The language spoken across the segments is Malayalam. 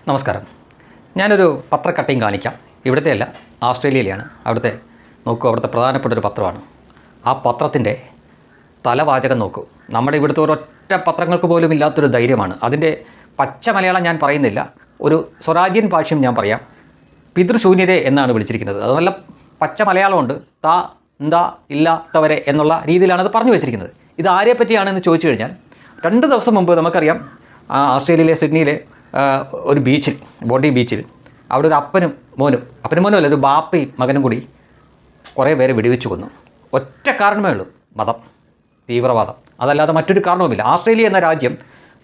നമസ്കാരം. ഞാനൊരു പത്ര കട്ടിങ് കാണിക്കാം. ഇവിടുത്തെ അല്ല, ആസ്ട്രേലിയയിലെയാണ്. നോക്കൂ, അവിടുത്തെ പ്രധാനപ്പെട്ട ഒരു പത്രമാണ്. ആ പത്രത്തിൻ്റെ തലവാചകം നോക്കൂ. നമ്മുടെ ഇവിടുത്തെ ഒരൊറ്റ പത്രങ്ങൾക്ക് പോലും ഇല്ലാത്തൊരു ധൈര്യമാണ്. അതിൻ്റെ പച്ച മലയാളം ഞാൻ പറയുന്നില്ല, ഒരു സ്വരാജ്യൻ ഭാഷ്യം ഞാൻ പറയാം. പിതൃശൂന്യരെ എന്നാണ് വിളിച്ചിരിക്കുന്നത്. അത് നല്ല പച്ച മലയാളമുണ്ട്. ഇല്ലാത്തവരെ എന്നുള്ള രീതിയിലാണ് അത് പറഞ്ഞു വെച്ചിരിക്കുന്നത്. ഇത് ആരെ പറ്റിയാണെന്ന് ചോദിച്ചു കഴിഞ്ഞാൽ, 2 ദിവസം മുമ്പ് നമുക്കറിയാം, ആസ്ട്രേലിയയിലെ സിഡ്നിയിലെ ഒരു ബീച്ചിൽ, ബോണ്ടി ബീച്ചിൽ, അവിടെ ഒരു അപ്പനും മോനും അല്ല, ഒരു ബാപ്പയും മകനും കൂടി കുറേ പേരെ വെടിവെച്ച് കൊന്നു. ഒറ്റ കാരണമേ ഉള്ളൂ, മതം, തീവ്രവാദം. അതല്ലാതെ മറ്റൊരു കാരണവുമില്ല. ആസ്ട്രേലിയ എന്ന രാജ്യം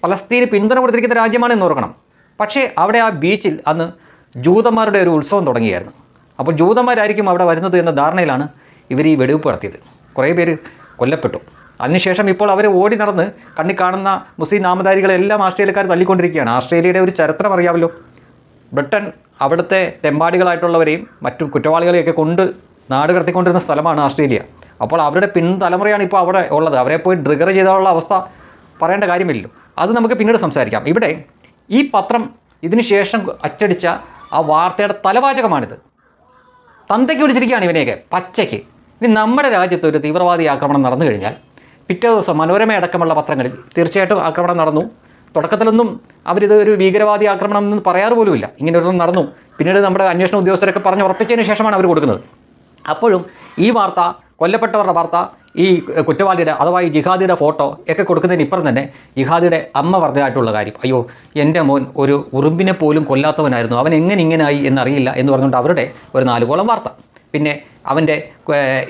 പലസ്തീന് പിന്തുണ കൊടുത്തിരിക്കുന്ന രാജ്യമാണെന്ന് ഓർക്കണം. പക്ഷേ അവിടെ ആ ബീച്ചിൽ അന്ന് ജൂതന്മാരുടെ ഒരു ഉത്സവം തുടങ്ങിയായിരുന്നു. അപ്പോൾ ജൂതന്മാരായിരിക്കും അവിടെ വരുന്നത് എന്ന ധാരണയിലാണ് ഇവർ ഈ വെടിവെപ്പ് നടത്തിയത്. കുറേ പേര് കൊല്ലപ്പെട്ടു. അതിനുശേഷം ഇപ്പോൾ അവർ ഓടി നടന്ന് കണ്ണി കാണുന്ന മുസ്ലിം നാമധാരികളെല്ലാം ആസ്ട്രേലിയക്കാർ തല്ലിക്കൊണ്ടിരിക്കുകയാണ്. ആസ്ട്രേലിയയുടെ ഒരു ചരിത്രം അറിയാമല്ലോ. ബ്രിട്ടൻ അവിടുത്തെ തെമ്മാടികളായിട്ടുള്ളവരെയും മറ്റു കുറ്റവാളികളെയൊക്കെ കൊണ്ട് നാട് കടത്തിക്കൊണ്ടിരുന്ന സ്ഥലമാണ് ആസ്ട്രേലിയ. അപ്പോൾ അവരുടെ പിൻതലമുറയാണ് ഇപ്പോൾ അവിടെ ഉള്ളത്. അവരെ പോയി ട്രിഗർ ചെയ്താലുള്ള അവസ്ഥ പറയേണ്ട കാര്യമില്ലല്ലോ. അത് നമുക്ക് പിന്നീട് സംസാരിക്കാം. ഇവിടെ ഈ പത്രം ഇതിന് ശേഷം അച്ചടിച്ച ആ വാർത്തയുടെ തലവാചകമാണിത്. തന്തയ്ക്ക് വിളിച്ചിരിക്കുകയാണ് ഇവനെയൊക്കെ പച്ചയ്ക്ക്. ഇനി നമ്മുടെ രാജ്യത്ത് ഒരു തീവ്രവാദി ആക്രമണം നടന്നു കഴിഞ്ഞാൽ പിറ്റേ ദിവസം മനോരമ അടക്കമുള്ള പത്രങ്ങളിൽ തീർച്ചയായിട്ടും ആക്രമണം നടന്നു. തുടക്കത്തിലൊന്നും അവരിത് ഒരു ഭീകരവാദി ആക്രമണം എന്ന് പറയാറ് പോലുമില്ല. ഇങ്ങനെ ഒരു നടന്നു. പിന്നീട് നമ്മുടെ അന്വേഷണ ഉദ്യോഗസ്ഥരൊക്കെ പറഞ്ഞ് ഉറപ്പിച്ചതിന് ശേഷമാണ് അവർ കൊടുക്കുന്നത്. അപ്പോഴും ഈ വാർത്ത, കൊല്ലപ്പെട്ടവരുടെ വാർത്ത, ഈ കുറ്റവാളിയുടെ അഥവാ ഈ ജിഹാദിയുടെ ഫോട്ടോ ഒക്കെ കൊടുക്കുന്നതിന് ഇപ്പുറം തന്നെ ജിഹാദിയുടെ അമ്മ പറഞ്ഞതായിട്ടുള്ള കാര്യം, അയ്യോ എൻ്റെ മോൻ ഒരു ഉറുമ്പിനെ പോലും കൊല്ലാത്തവനായിരുന്നു, അവൻ എങ്ങനെ ഇങ്ങനായി എന്നറിയില്ല എന്ന് പറഞ്ഞുകൊണ്ട് അവരുടെ ഒരു 4 കോളം വാർത്ത. പിന്നെ അവൻ്റെ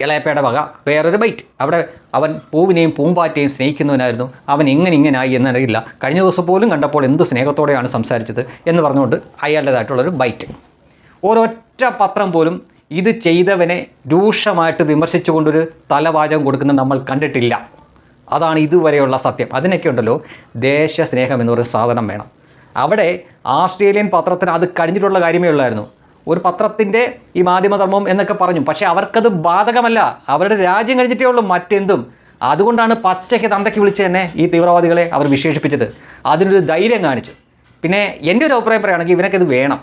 ഇളയപ്പയുടെ വക വേറൊരു ബൈറ്റ്, അവിടെ അവൻ പൂവിനെയും പൂമ്പാറ്റയും സ്നേഹിക്കുന്നവനായിരുന്നു, അവൻ ഇങ്ങനായി എന്നറിയില്ല, കഴിഞ്ഞ ദിവസം പോലും കണ്ടപ്പോൾ എന്ത് സ്നേഹത്തോടെയാണ് സംസാരിച്ചത് എന്ന് പറഞ്ഞുകൊണ്ട് അയാളുടേതായിട്ടുള്ളൊരു ബൈറ്റ്. ഒരൊറ്റ പത്രം പോലും ഇത് ചെയ്തവനെ രൂക്ഷമായിട്ട് വിമർശിച്ചുകൊണ്ടൊരു തലവാചകം കൊടുക്കുന്നത് നമ്മൾ കണ്ടിട്ടില്ല. അതാണ് ഇതുവരെയുള്ള സത്യം. അതിനൊക്കെ ഉണ്ടല്ലോ ദേശസ്നേഹം എന്നൊരു സാധനം വേണം. അവിടെ ആസ്ട്രേലിയൻ പത്രത്തിന് അത് കഴിഞ്ഞിട്ടുള്ള കാര്യമേ ഉള്ളായിരുന്നു. ഒരു പത്രത്തിൻ്റെ ഈ മാധ്യമധർമ്മം എന്നൊക്കെ പറഞ്ഞു. പക്ഷേ അവർക്കത് ബാധകമല്ല. അവരുടെ രാജ്യം കഴിഞ്ഞിട്ടേ ഉള്ളൂ മറ്റെന്തും. അതുകൊണ്ടാണ് പച്ചയ്ക്ക് തന്തയ്ക്ക് വിളിച്ച് തന്നെ ഈ തീവ്രവാദികളെ അവർ വിശേഷിപ്പിച്ചത്. അതിനൊരു ധൈര്യം കാണിച്ചു. പിന്നെ എൻ്റെ ഒരു അഭിപ്രായം പറയുകയാണെങ്കിൽ ഇവനൊക്കെ ഇത് വേണം.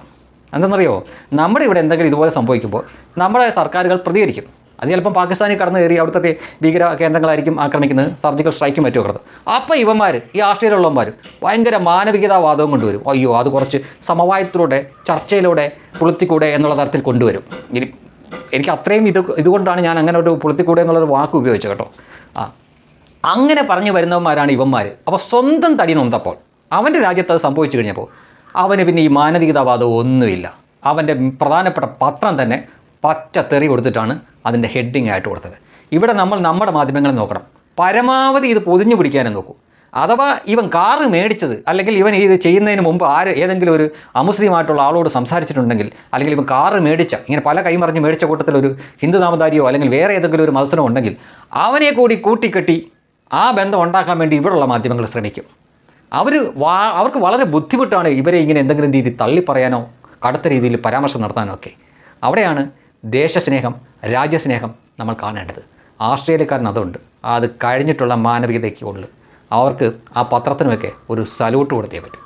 എന്തെന്നറിയോ, നമ്മുടെ ഇവിടെ എന്തെങ്കിലും ഇതുപോലെ സംഭവിക്കുമ്പോൾ നമ്മുടെ സർക്കാരുകൾ പ്രതികരിക്കും. അത് ചിലപ്പം പാകിസ്ഥാനിൽ കടന്നു കയറി അവിടുത്തെ ഭീകര കേന്ദ്രങ്ങളായിരിക്കും ആക്രമിക്കുന്നത്, സർജിക്കൽ സ്ട്രൈക്കും മറ്റും ഒക്കെ. അപ്പോൾ ഇവന്മാർ, ഈ ആസ്ട്രേലിയയിലുള്ളവന്മാർ ഭയങ്കര മാനവികതാവാദവും കൊണ്ടുവരും. അയ്യോ അത് കുറച്ച് സമവായത്തിലൂടെ, ചർച്ചയിലൂടെ, പുളുത്തിക്കൂടെ എന്നുള്ള തരത്തിൽ കൊണ്ടുവരും. എനിക്ക് അത്രയും ഇതുകൊണ്ടാണ് ഞാൻ അങ്ങനെ ഒരു പുളുത്തിക്കൂടെ എന്നുള്ളൊരു വാക്ക് ഉപയോഗിച്ചത് കേട്ടോ. അങ്ങനെ പറഞ്ഞു വരുന്നവന്മാരാണ് ഇവന്മാർ. അപ്പോൾ സ്വന്തം തടി നൊന്തപ്പോൾ അവൻ്റെ രാജ്യത്ത് അത് സംഭവിച്ചു കഴിഞ്ഞപ്പോൾ അവന് പിന്നെ ഈ മാനവികതാവാദം ഒന്നുമില്ല. അവൻ്റെ പ്രധാനപ്പെട്ട പത്രം തന്നെ പച്ച തെറി കൊടുത്തിട്ടാണ് അതിൻ്റെ ഹെഡിങ് ആയിട്ട് കൊടുത്തത്. ഇവിടെ നമ്മൾ നമ്മുടെ മാധ്യമങ്ങളെ നോക്കണം. പരമാവധി ഇത് പൊതിഞ്ഞു പിടിക്കാനും നോക്കൂ. അഥവാ ഇവൻ കാറ് മേടിച്ചത്, അല്ലെങ്കിൽ ഇവൻ ഇത് ചെയ്യുന്നതിന് മുമ്പ് ഏതെങ്കിലും ഒരു അമുസ്ലിമായിട്ടുള്ള ആളോട് സംസാരിച്ചിട്ടുണ്ടെങ്കിൽ, അല്ലെങ്കിൽ ഇവൻ കാറ് മേടിച്ച, ഇങ്ങനെ പല കൈമറിഞ്ഞ് മേടിച്ച കൂട്ടത്തിലൊരു ഹിന്ദു നാമധാരിയോ അല്ലെങ്കിൽ വേറെ ഏതെങ്കിലും ഒരു മത്സരം ഉണ്ടെങ്കിൽ അവനെ കൂടി കൂട്ടിക്കെട്ടി ആ ബന്ധം ഉണ്ടാക്കാൻ വേണ്ടി ഇവിടെയുള്ള മാധ്യമങ്ങൾ ശ്രമിക്കും. അവർക്ക് വളരെ ബുദ്ധിമുട്ടാണ് ഇവരെ ഇങ്ങനെ എന്തെങ്കിലും രീതി തള്ളിപ്പറയാനോ കടുത്ത രീതിയിൽ പരാമർശം നടത്താനോ ഒക്കെ. അവിടെയാണ് ദേശസ്നേഹം, രാജ്യസ്നേഹം നമ്മൾ കാണേണ്ടത്. ആസ്ട്രേലിയക്കാരൻ അതുണ്ട്. അത് കഴിഞ്ഞിട്ടുള്ള മാനവികതയ്ക്കുള്ളിൽ അവർക്ക് ആ പത്രത്തിനുമൊക്കെ ഒരു സല്യൂട്ട് കൊടുത്തേ പറ്റും.